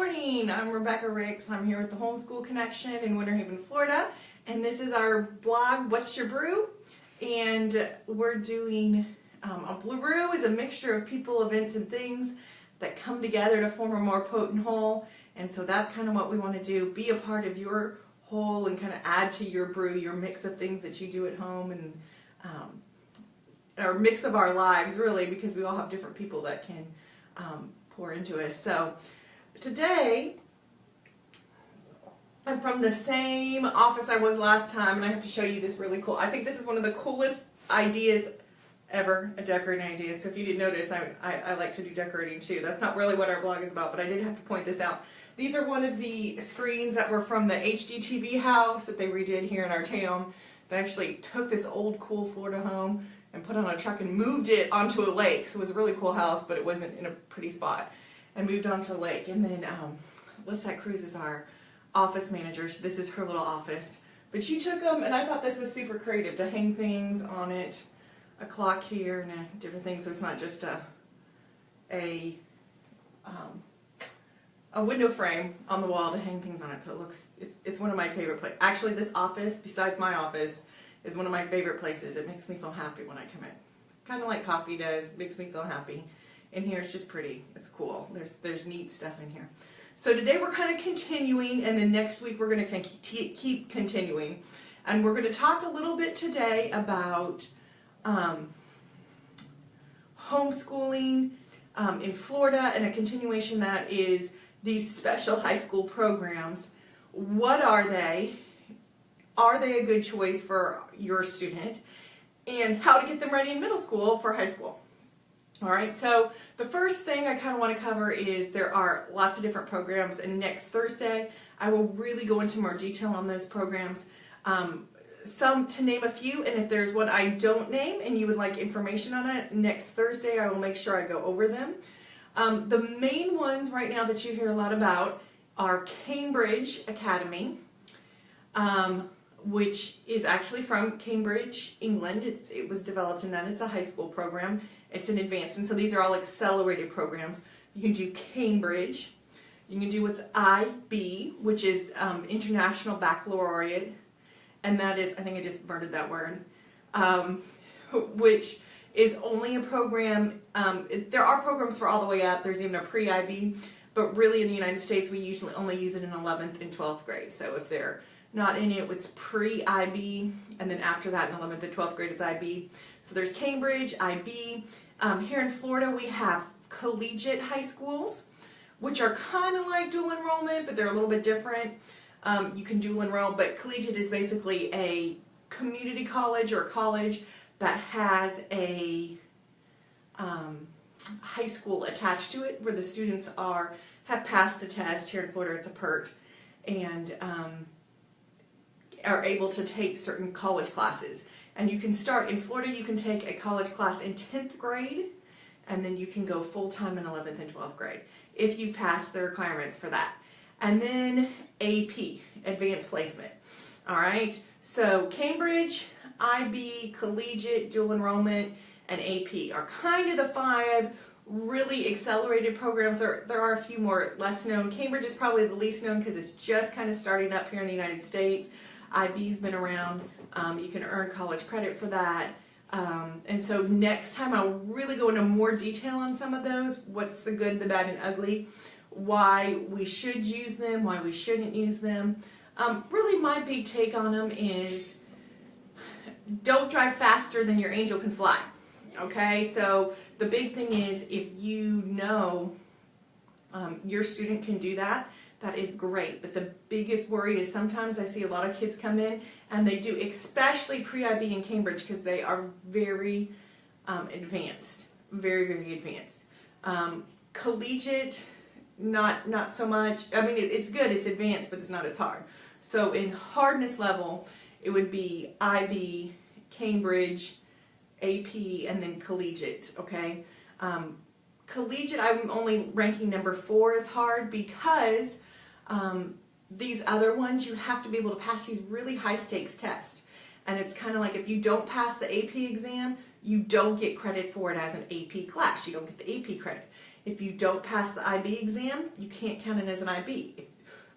morning. I'm Rebekah Ricks. I'm here with the Homeschool Connection in Winter Haven, Florida. And this is our blog, What's Your Brew? And we're doing a brew is a mixture of people, events, and things that come together to form a more potent whole. And so that's kind of what we want to do. Be a part of your whole and kind of add to your brew, your mix of things that you do at home, and our mix of our lives, really, because we all have different people that can pour into us. So today, I'm from the same office I was last time, and I have to show you this really cool. I think this is one of the coolest ideas ever, decorating ideas. So if you didn't notice, I like to do decorating too. That's not really what our blog is about, but I did have to point this out. These are one of the screens that were from the HGTV house that they redid here in our town. They actually took this old cool Florida home and put it on a truck and moved it onto a lake. So it was a really cool house, but it wasn't in a pretty spot. And moved onto a lake. And then Lisette Cruz is our office manager. So this is her little office. But she took them, and I thought this was super creative to hang things on it. A clock here and different things. So it's not just a window frame on the wall to hang things on it. So it looks, it's one of my favorite places. Actually, this office, besides my office, is one of my favorite places. It makes me feel happy when I come in. Kind of like coffee does, makes me feel happy. In here it's just pretty, it's cool. There's neat stuff in here. So today we're kind of continuing, and then next week we're going to keep continuing. And we're going to talk a little bit today about homeschooling in Florida, and a continuation that is these special high school programs. What are they? Are they a good choice for your student? And how to get them ready in middle school for high school. All right, so the first thing I kind of want to cover is there are lots of different programs, and next Thursday I will really go into more detail on those programs. Some to name a few, and if there's one I don't name and you would like information on it, next Thursday I will make sure I go over them. The main ones right now that you hear a lot about are Cambridge Academy, which is actually from Cambridge, England. It was developed in that. It's a high school program. It's an advanced, and so these are all accelerated programs. You can do Cambridge. You can do what's IB, which is International Baccalaureate, and that is, I think I just murdered that word, which is only a program. There are programs for all the way up. There's even a pre-IB, but really in the United States we usually only use it in 11th and 12th grade. So if they're not in it, it's pre-IB, and then after that in 11th and 12th grade it's IB. So there's Cambridge, IB. Here in Florida we have collegiate high schools, which are kind of like dual enrollment, but they're a little bit different. You can dual enroll, but collegiate is basically a community college or a college that has a high school attached to it, where the students have passed the test. Here in Florida it's a PERT, and are able to take certain college classes. And you can start, in Florida you can take a college class in 10th grade, and then you can go full-time in 11th and 12th grade if you pass the requirements for that. And then AP, Advanced Placement. Alright, so Cambridge, IB, Collegiate, Dual Enrollment, and AP are kind of the 5 really accelerated programs. There are a few more less known. Cambridge is probably the least known because it's just kind of starting up here in the United States. IB's been around. You can earn college credit for that. And so next time I'll really go into more detail on some of those. What's the good, the bad, and ugly. Why we should use them, why we shouldn't use them. Really my big take on them is don't drive faster than your angel can fly. Okay, so the big thing is if you know your student can do that, that is great. But the biggest worry is sometimes I see a lot of kids come in and they do, especially pre-IB in Cambridge, because they are very advanced, very, very advanced. Collegiate, not so much. I mean, it's good, it's advanced, but it's not as hard. So in hardness level, it would be IB, Cambridge, AP, and then collegiate, okay? Collegiate, I'm only ranking number 4 as hard because these other ones, you have to be able to pass these really high stakes tests. And it's kind of like if you don't pass the AP exam, you don't get credit for it as an AP class. You don't get the AP credit. If you don't pass the IB exam, you can't count it as an IB,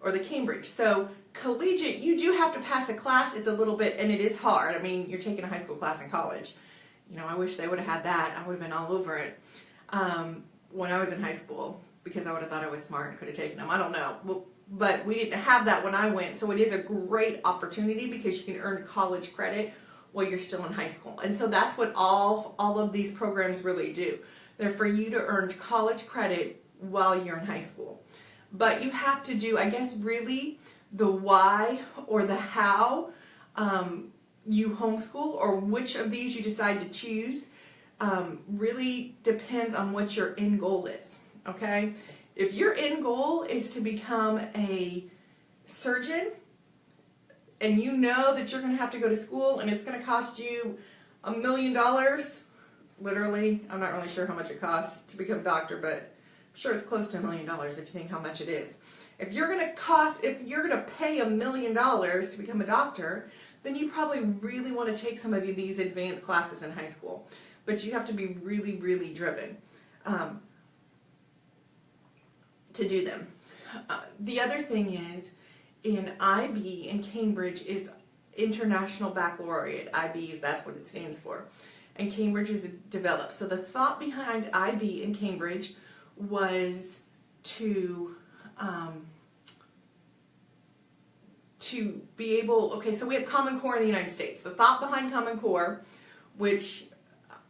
or the Cambridge. So collegiate, you do have to pass a class. It's a little bit, and it is hard. I mean, you're taking a high school class in college. You know, I wish they would have had that. I would have been all over it when I was in high school, because I would have thought I was smart and could have taken them. I don't know. Well, but we didn't have that when I went. So it is a great opportunity because you can earn college credit while you're still in high school. And so that's what all of these programs really do. They're for you to earn college credit while you're in high school. But you have to do, I guess, really the why or the how you homeschool, or which of these you decide to choose, really depends on what your end goal is, okay? If your end goal is to become a surgeon, and you know that you're going to have to go to school and it's going to cost you $1 million, literally, I'm not really sure how much it costs to become a doctor, but I'm sure it's close to $1 million if you think how much it is. If you're going to pay $1 million to become a doctor, then you probably really want to take some of these advanced classes in high school. But you have to be really, really driven to do them. The other thing is, in IB and Cambridge is International Baccalaureate. IB, that's what it stands for. And Cambridge is developed. So the thought behind IB and Cambridge was to be able, okay, so we have Common Core in the United States. The thought behind Common Core, which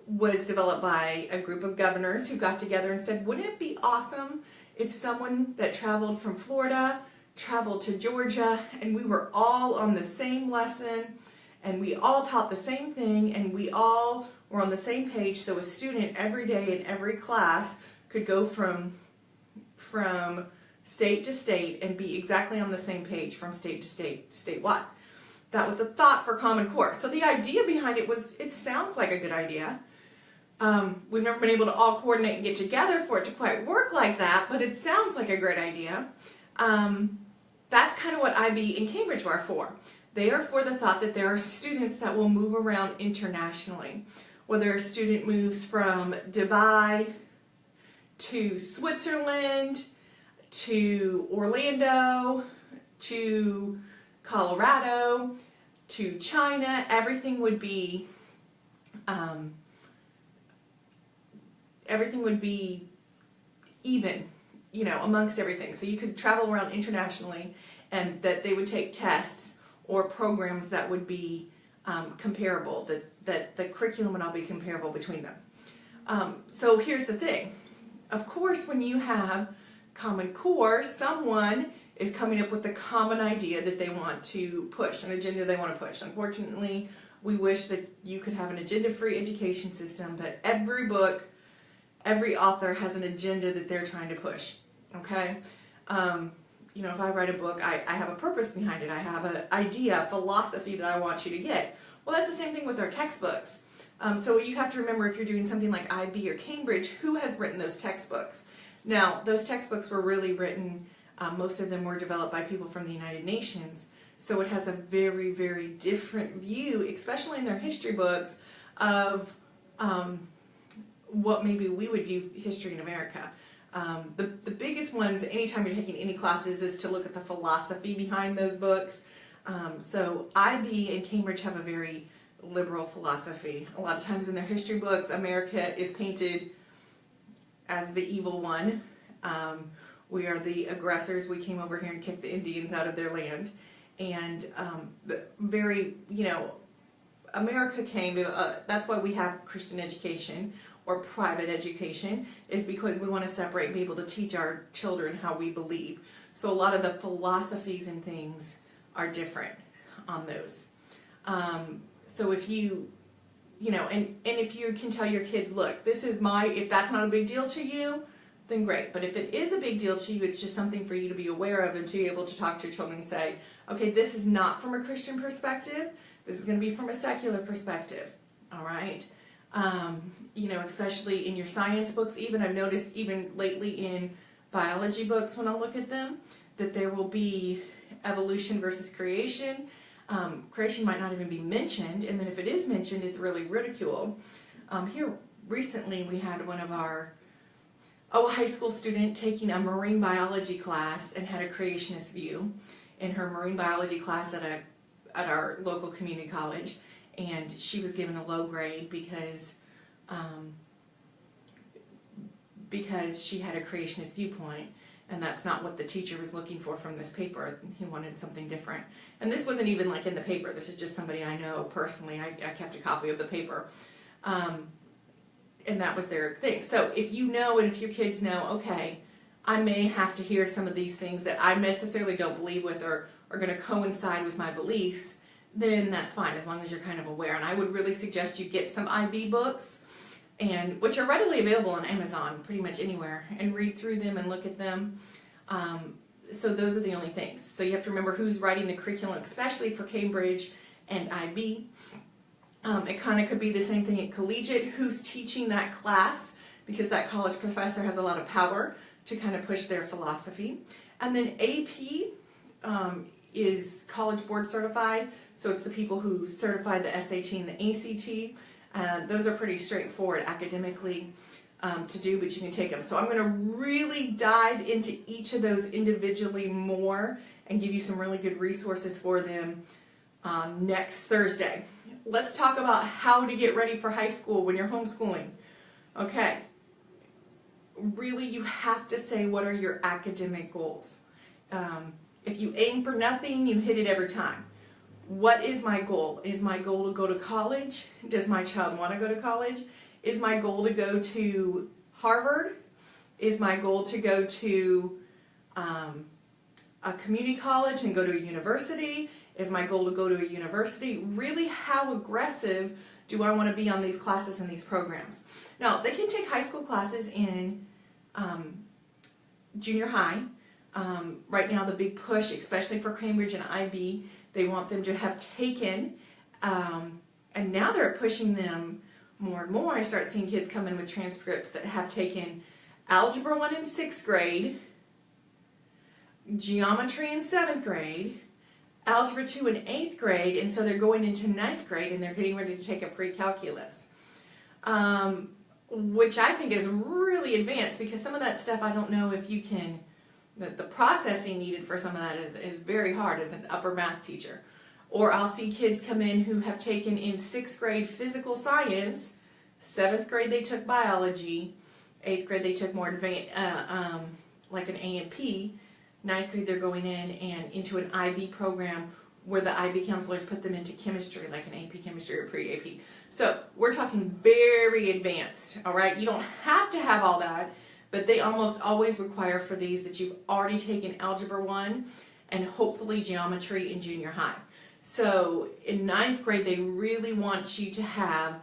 was developed by a group of governors who got together and said, wouldn't it be awesome if someone that traveled from Florida traveled to Georgia and we were all on the same lesson and we all taught the same thing and we all were on the same page, so a student every day in every class could go from state to state and be exactly on the same page from state to state, statewide. That was the thought for Common Core. So the idea behind it was, it sounds like a good idea. We've never been able to all coordinate and get together for it to quite work like that, but it sounds like a great idea. That's kind of what IB and Cambridge are for. They are for the thought that there are students that will move around internationally. Whether a student moves from Dubai to Switzerland to Orlando to Colorado to China, everything would be even, you know, amongst everything. So you could travel around internationally, and that they would take tests or programs that would be comparable, that the curriculum would all be comparable between them. So here's the thing. Of course, when you have Common Core, someone is coming up with a common idea that they want to push, an agenda they want to push. Unfortunately, we wish that you could have an agenda-free education system, but every book, every author has an agenda that they're trying to push, okay? You know, if I write a book, I have a purpose behind it. I have an idea, a philosophy that I want you to get. Well, that's the same thing with our textbooks. So you have to remember, if you're doing something like IB or Cambridge, who has written those textbooks? Now, those textbooks were really written, most of them were developed by people from the United Nations, so it has a very, very different view, especially in their history books, of what maybe we would view history in America. The biggest ones, anytime you're taking any classes, is to look at the philosophy behind those books. So IB and Cambridge have a very liberal philosophy. A lot of times in their history books, America is painted as the evil one. We are the aggressors. We came over here and kicked the Indians out of their land. And very, you know, America came, that's why we have Christian education or private education, is because we want to separate and be able to teach our children how we believe. So a lot of the philosophies and things are different on those. So if you know, and if you can tell your kids, look, this is if that's not a big deal to you, then great. But if it is a big deal to you, it's just something for you to be aware of and to be able to talk to your children and say, okay, this is not from a Christian perspective. This is going to be from a secular perspective. All right. You know, especially in your science books, even I've noticed even lately in biology books when I look at them, that there will be evolution versus creation. Creation might not even be mentioned, and then if it is mentioned, it's really ridiculed. Here recently we had one of our a high school student taking a marine biology class and had a creationist view in her marine biology class at our local community college, and she was given a low grade because she had a creationist viewpoint, and that's not what the teacher was looking for from this paper. He wanted something different. And this wasn't even like in the paper. This is just somebody I know personally. I kept a copy of the paper. And that was their thing. So if you know, and if your kids know, okay, I may have to hear some of these things that I necessarily don't believe with or are going to coincide with my beliefs, then that's fine, as long as you're kind of aware. And I would really suggest you get some IB books, and which are readily available on Amazon, pretty much anywhere, and read through them and look at them. So those are the only things. So you have to remember who's writing the curriculum, especially for Cambridge and IB. It kind of could be the same thing at Collegiate, who's teaching that class, because that college professor has a lot of power to kind of push their philosophy. And then AP is College Board certified, so it's the people who certify the SAT and the ACT. Those are pretty straightforward academically to do, but you can take them. So I'm going to really dive into each of those individually more and give you some really good resources for them next Thursday. Let's talk about how to get ready for high school when you're homeschooling. Okay, really you have to say, what are your academic goals? If you aim for nothing, you hit it every time. What is my goal? Is my goal to go to college? Does my child want to go to college? Is my goal to go to Harvard? Is my goal to go to a community college and go to a university? Is my goal to go to a university? Really, how aggressive do I want to be on these classes and these programs? Now, they can take high school classes in junior high. Right now, the big push, especially for Cambridge and IB, they want them to have taken, and now they're pushing them more and more. I start seeing kids come in with transcripts that have taken Algebra 1 in 6th grade, Geometry in 7th grade, Algebra 2 in 8th grade, and so they're going into 9th grade and they're getting ready to take a pre-calculus, which I think is really advanced, because some of that stuff I don't know if you can, the processing needed for some of that is very hard as an upper math teacher. Or I'll see kids come in who have taken in 6th grade physical science, 7th grade they took biology, 8th grade they took more advanced, like an A and P, 9th grade they're going in and into an IB program where the IB counselors put them into chemistry, like an AP chemistry or pre-AP. So we're talking very advanced, all right? You don't have to have all that, but they almost always require for these that you've already taken Algebra 1 and hopefully geometry in junior high. So in 9th grade, they really want you to have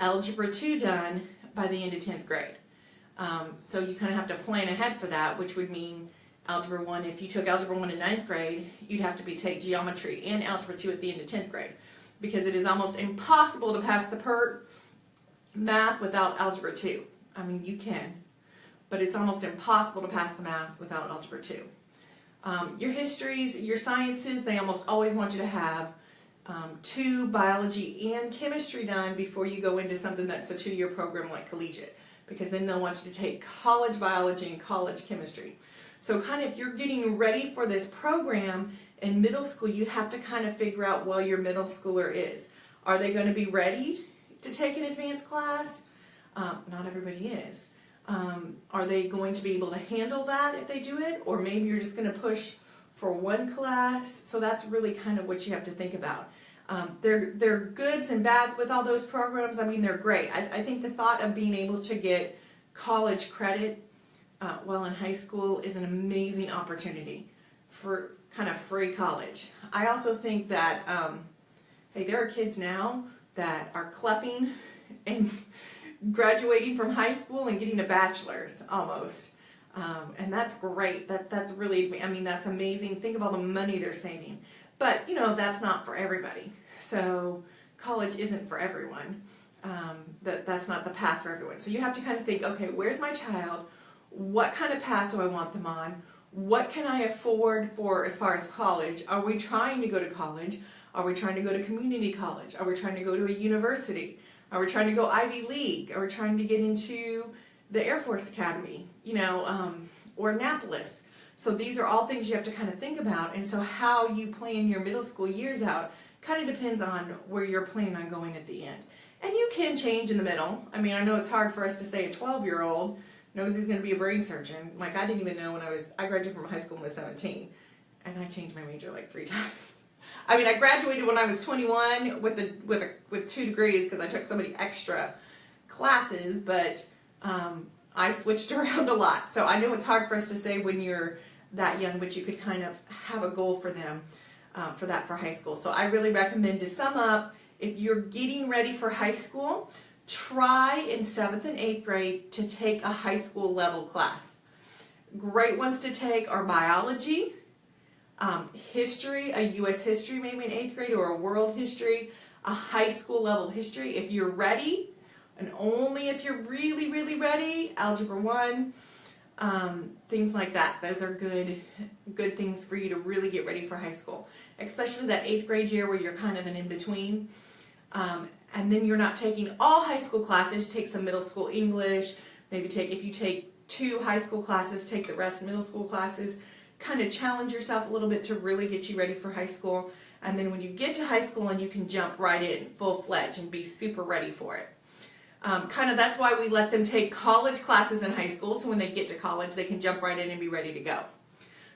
Algebra 2 done by the end of 10th grade. So you kind of have to plan ahead for that, which would mean Algebra 1, if you took Algebra 1 in 9th grade, you'd have to take Geometry and Algebra 2 at the end of 10th grade, because it is almost impossible to pass the PERT math without Algebra 2. I mean, you can, but it's almost impossible to pass the math without Algebra 2. Your histories, your sciences, they almost always want you to have 2 biology and chemistry done before you go into something that's a 2-year program like Collegiate, because then they'll want you to take college biology and college chemistry. So kind of if you're getting ready for this program in middle school, you have to kind of figure out where your middle schooler is. Are they going to be ready to take an advanced class? Not everybody is. Are they going to be able to handle that if they do it? Or maybe you're just going to push for one class. So that's really kind of what you have to think about. There are goods and bads with all those programs. I mean, they're great. I think the thought of being able to get college credit while in high school is an amazing opportunity for kind of free college. I also think that, hey, there are kids now that are CLEPing and graduating from high school and getting a bachelor's almost. And that's great. That's really, I mean, that's amazing. Think of all the money they're saving. But, you know, that's not for everybody. So college isn't for everyone. That's not the path for everyone. So you have to kind of think, okay, where's my child? What kind of path do I want them on? What can I afford for as far as college? Are we trying to go to college? Are we trying to go to community college? Are we trying to go to a university? Are we trying to go Ivy League? Are we trying to get into the Air Force Academy, or Annapolis. So these are all things you have to kind of think about. And so how you plan your middle school years out kind of depends on where you're planning on going at the end. And you can change in the middle. I mean, I know it's hard for us to say a 12-year-old knows he's going to be a brain surgeon. Like, I didn't even know I graduated from high school when I was 17. And I changed my major like 3 times. I mean, I graduated when I was 21 with 2 degrees because I took so many extra classes, but I switched around a lot. So I know it's hard for us to say when you're that young, but you could kind of have a goal for them for high school. So I really recommend, to sum up, if you're getting ready for high school, try in 7th and 8th grade to take a high school level class. Great ones to take are biology, history, a U.S. history maybe in 8th grade, or a world history, a high school level history. If you're ready, and only if you're really, really ready, Algebra 1, things like that. Those are good things for you to really get ready for high school, especially that 8th grade year where you're kind of an in-between. And then you're not taking all high school classes. Take some middle school English, maybe if you take 2 high school classes, take the rest middle school classes. Kind of challenge yourself a little bit to really get you ready for high school. And then when you get to high school, and you can jump right in full-fledged and be super ready for it. That's why we let them take college classes in high school, so when they get to college, they can jump right in and be ready to go.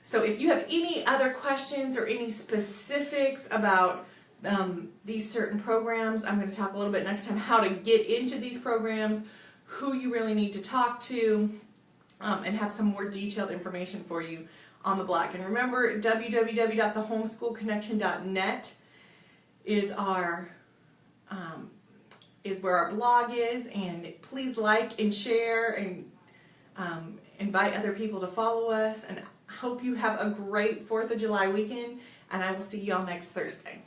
So if you have any other questions or any specifics about these certain programs, I'm going to talk a little bit next time how to get into these programs, who you really need to talk to, and have some more detailed information for you on the blog. And remember, www.thehomeschoolconnection.net is where our blog is, and please like and share and invite other people to follow us. And I hope you have a great 4th of July weekend, and I will see you all next Thursday.